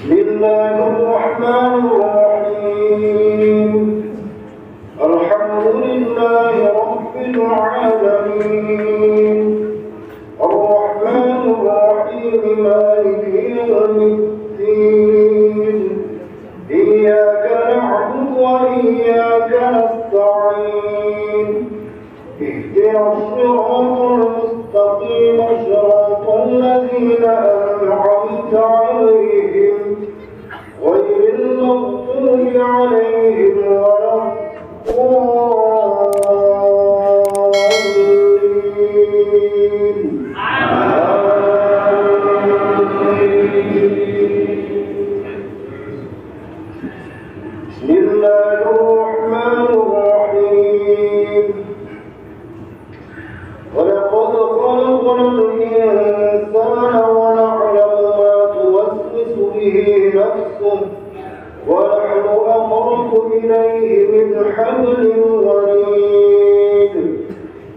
بسم الله الرحمن الرحيم. الحمد لله رب العالمين الرحمن الرحيم مالك يوم الدين إياك نعبد وإياك نستعين اهدنا الصراط المستقيم صراط الذين أنعمت عليهم غير المغضوب عليهم ولا الضالين. بسم الله الرحمن الرحيم. ولقد خلقنا الإنسان ونعلم ما توسوس به نفسه ونحن أقرب إليه من حبل الوريد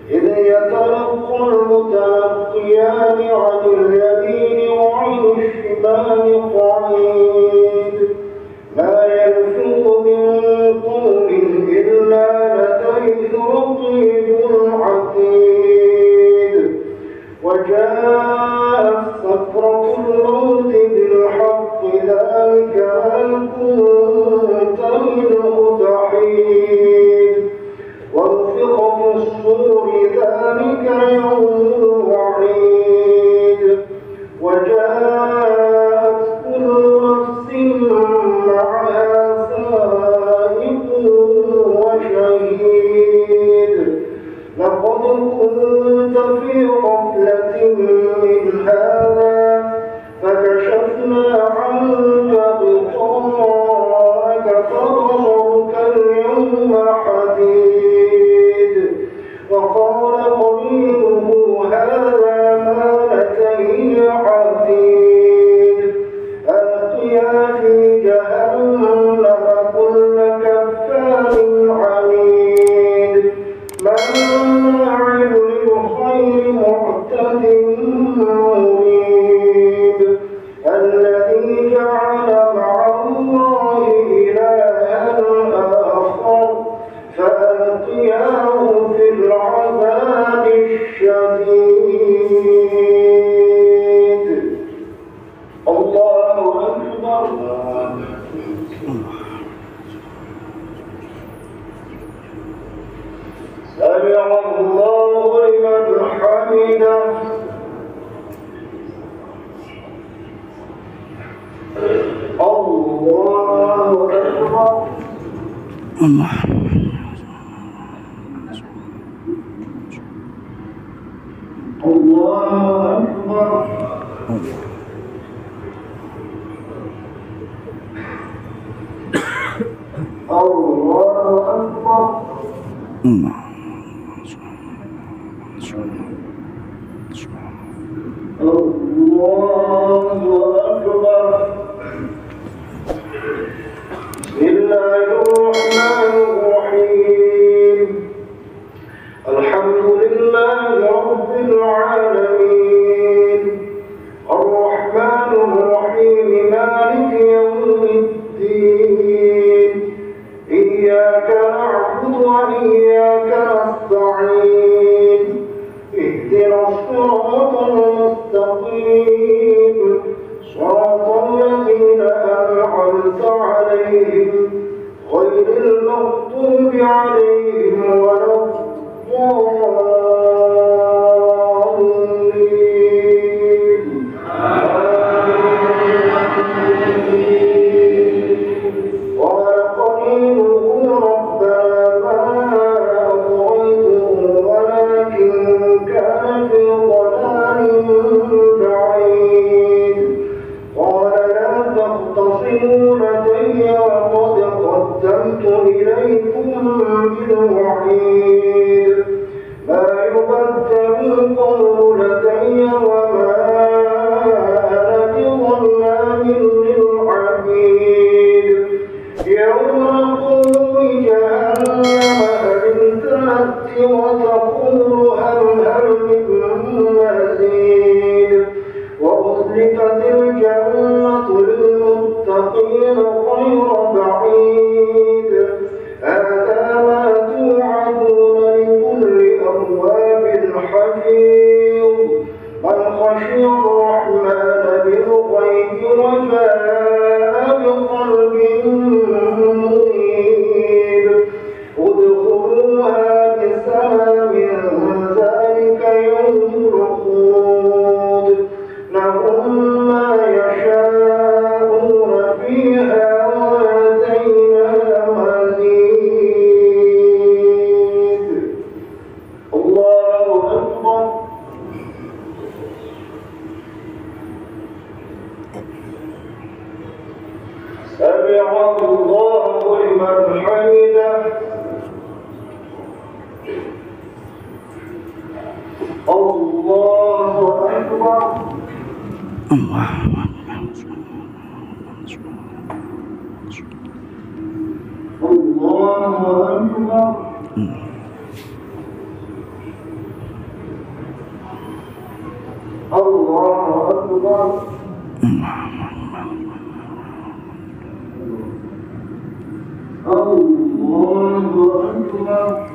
إذ يتلقى المتلقيان عن اليمين وعن الشمال قعيد ما يلفظ من قول إلا لديه رقيب عتيد وجاءت سكرة الموت بالحق ذلك ما كنت منه تحيد ونفخ في الصور ذلك يوم الوعيد وجاءت كل نفس معها سائق وشهيد لقد كنت في غفلة من هذا فكشفنا عنك غطاءك فبصرك اليوم حديد وقال قرينه هذا ما لدي عتيد ألقيا في جهنم كل كفار عنيد مناع للخير معتد مريب الذي جعل مع الله إلها آخر فألقياه في العذاب الشديد. الله أكبر. سمع الله لمن حمده. الله أكبر. الله الله أكبر. الله أكبر. الله بعيد يوم نقول لجهنم هل امتلأت وتقول هل من مزيد وأزلفت الجنة للمتقين غير بعيد هذا ما توعدون لكل أواب حفيظ من خشي الرحمن بالغيب وجاء بقلب منيب ادخلوها بسلام ذلك يوم الخلود لهم ما يشاءون فيها ولدينا مزيد الله أكبر سمع الله لمن حمده الله أكبر الله الله أكبر الله أكبر الله أكبر